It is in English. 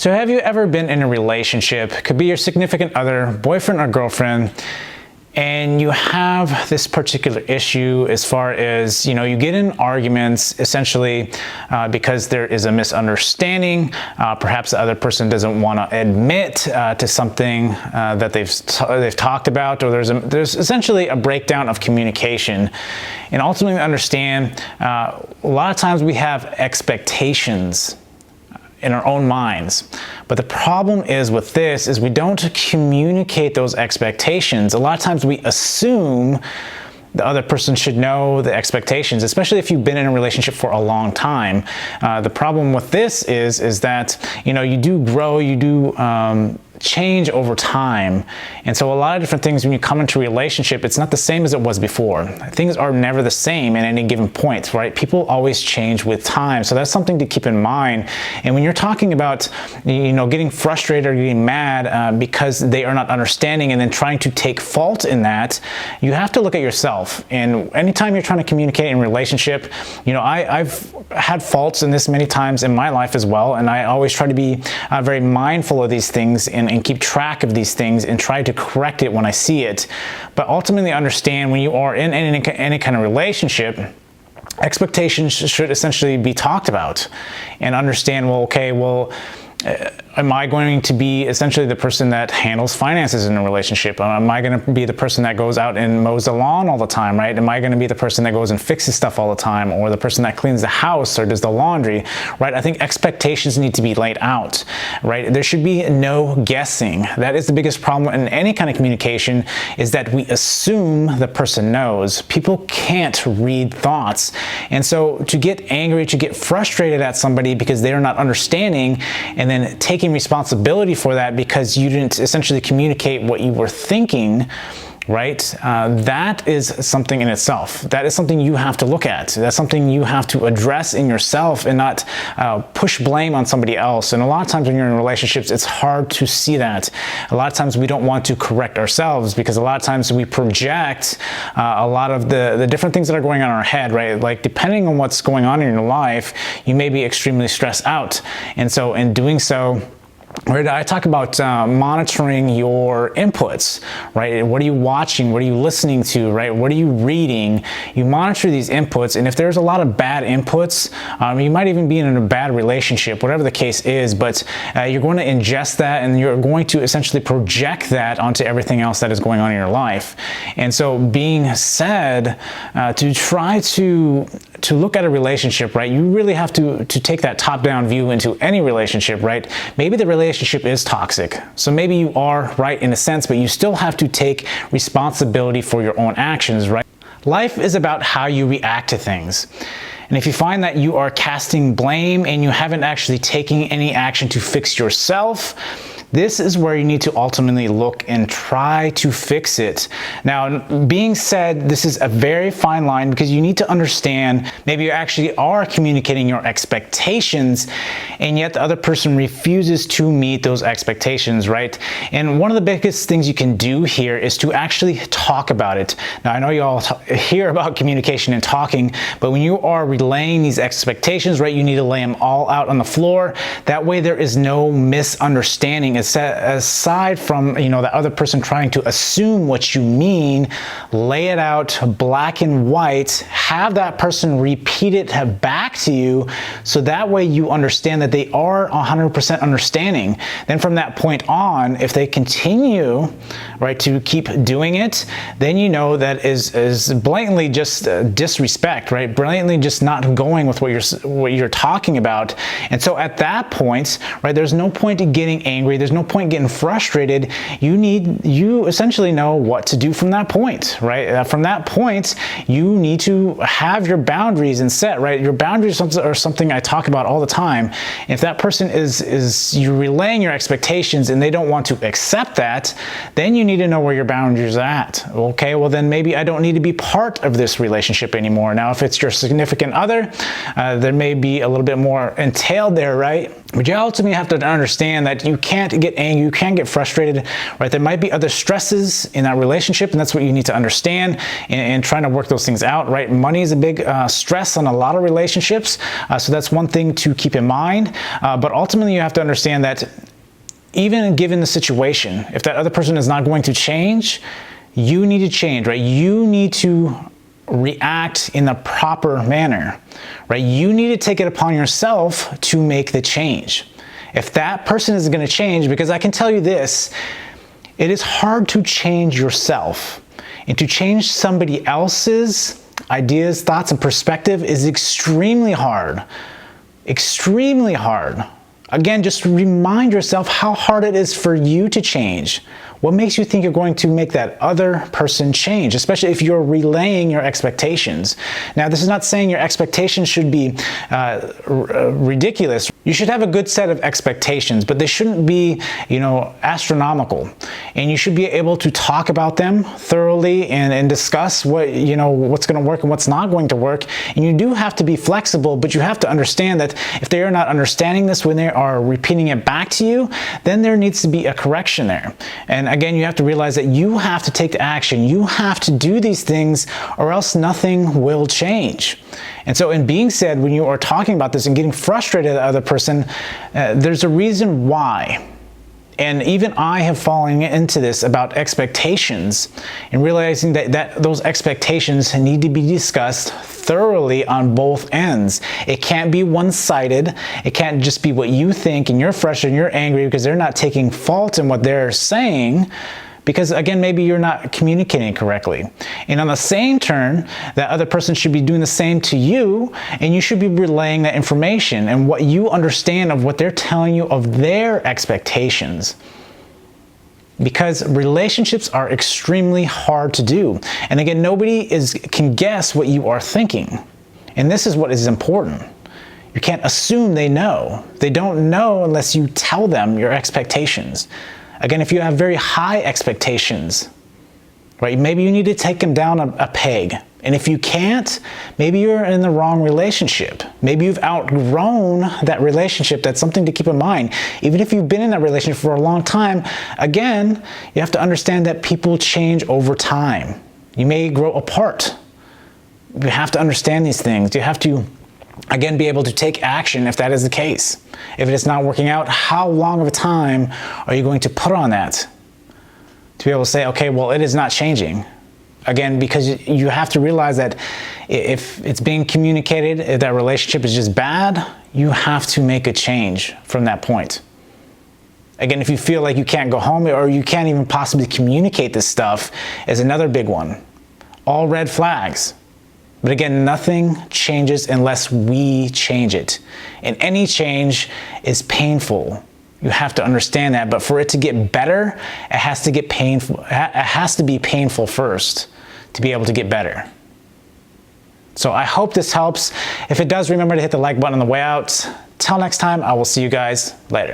So have you ever been in a relationship, could be your significant other, boyfriend or girlfriend, and you have this particular issue as far as, you get in arguments essentially because there is a misunderstanding. Perhaps the other person doesn't want to admit to something that they've talked about, or there's essentially a breakdown of communication. And ultimately understand, a lot of times we have expectations in our own minds. But the problem is with this is we don't communicate those expectations. A lot of times we assume the other person should know the expectations, especially if you've been in a relationship for a long time. The problem with this is that, you do grow, you do change over time. And so a lot of different things when you come into a relationship, it's not the same as it was before. Things are never the same at any given point, right? People always change with time. So that's something to keep in mind. And when you're talking about, getting frustrated or getting mad because they are not understanding and then trying to take fault in that, you have to look at yourself. And anytime you're trying to communicate in a relationship, I've had faults in this many times in my life as well. And I always try to be very mindful of these things and keep track of these things and try to correct it when I see it. But ultimately understand when you are in any kind of relationship, expectations should essentially be talked about and understand, am I going to be essentially the person that handles finances in a relationship? Am I going to be the person that goes out and mows the lawn all the time, right? Am I going to be the person that goes and fixes stuff all the time, or the person that cleans the house or does the laundry, right? I think expectations need to be laid out, right? There should be no guessing. That is the biggest problem in any kind of communication, is that we assume the person knows. People can't read thoughts. And so to get angry, to get frustrated at somebody because they are not understanding, and then taking responsibility for that because you didn't essentially communicate what you were thinking, right? That is something in itself. That is something you have to look at. That's something you have to address in yourself and not push blame on somebody else. And a lot of times when you're in relationships, it's hard to see that. A lot of times we don't want to correct ourselves because a lot of times we project a lot of the different things that are going on in our head, right? Like depending on what's going on in your life, you may be extremely stressed out. And so in doing so, right, I talk about monitoring your inputs, right? What are you watching? What are you listening to, right? What are you reading? You monitor these inputs, and if there's a lot of bad inputs, you might even be in a bad relationship, whatever the case is, but you're going to ingest that and you're going to essentially project that onto everything else that is going on in your life. And so being said, to try to look at a relationship, right, you really have to take that top-down view into any relationship, right? Maybe the relationship is toxic. So maybe you are right in a sense, but you still have to take responsibility for your own actions, right? Life is about how you react to things. And if you find that you are casting blame and you haven't actually taken any action to fix yourself, this is where you need to ultimately look and try to fix it. Now, being said, this is a very fine line because you need to understand maybe you actually are communicating your expectations and yet the other person refuses to meet those expectations, right? And one of the biggest things you can do here is to actually talk about it. Now, I know you all hear about communication and talking, but when you are relaying these expectations, right, you need to lay them all out on the floor. That way there is no misunderstanding. Aside from, the other person trying to assume what you mean, lay it out black and white, have that person repeat it back to you, so that way you understand that they are 100% understanding. Then from that point on, if they continue, right, to keep doing it, then you know that is blatantly just disrespect, right? Blatantly just not going with what you're talking about. And so at that point, right, there's no point in getting angry. There's no point getting frustrated. You essentially know what to do from that point, right? From that point, you need to have your boundaries and set, right? Your boundaries are something I talk about all the time. If that person is you're relaying your expectations and they don't want to accept that, then you need to know where your boundaries are at. Okay, well then maybe I don't need to be part of this relationship anymore. Now, if it's your significant other, there may be a little bit more entailed there, right? But you ultimately have to understand that you can't get angry, you can't get frustrated, right? There might be other stresses in that relationship, and that's what you need to understand and trying to work those things out, right? Money is a big stress on a lot of relationships, so that's one thing to keep in mind. But ultimately, you have to understand that even given the situation, if that other person is not going to change, you need to change, right? You need to react in the proper manner, right? You need to take it upon yourself to make the change. If that person is going to change, because I can tell you this, it is hard to change yourself, and to change somebody else's ideas, thoughts, and perspective is extremely hard. Extremely hard. Again, just remind yourself how hard it is for you to change. What makes you think you're going to make that other person change, especially if you're relaying your expectations? Now, this is not saying your expectations should be ridiculous. You should have a good set of expectations, but they shouldn't be, astronomical. And you should be able to talk about them thoroughly and discuss what's going to work and what's not going to work. And you do have to be flexible, but you have to understand that if they are not understanding this when they are repeating it back to you, then there needs to be a correction there. And again, you have to realize that you have to take the action. You have to do these things, or else nothing will change. And so in being said, when you are talking about this and getting frustrated at the other person, there's a reason why. And even I have fallen into this about expectations and realizing that those expectations need to be discussed thoroughly on both ends. It can't be one-sided. It can't just be what you think and you're frustrated and you're angry because they're not taking fault in what they're saying, because again, maybe you're not communicating correctly. And on the same turn, that other person should be doing the same to you, and you should be relaying that information and what you understand of what they're telling you of their expectations. Because relationships are extremely hard to do. And again, nobody can guess what you are thinking. And this is what is important. You can't assume they know. They don't know unless you tell them your expectations. Again, if you have very high expectations, right, maybe you need to take them down a peg. And if you can't, maybe you're in the wrong relationship. Maybe you've outgrown that relationship. That's something to keep in mind. Even if you've been in that relationship for a long time, again, you have to understand that people change over time. You may grow apart. You have to understand these things. You have to, again, be able to take action if that is the case. If it is not working out, how long of a time are you going to put on that to be able to say, okay, well, it is not changing? Again, because you have to realize that if it's being communicated, if that relationship is just bad, you have to make a change from that point. Again, if you feel like you can't go home or you can't even possibly communicate this stuff, is another big one. All red flags. But again, nothing changes unless we change it. And any change is painful. You have to understand that. But for it to get better, it has to get painful. It has to be painful first to be able to get better. So I hope this helps. If it does, remember to hit the like button on the way out. Till next time, I will see you guys later.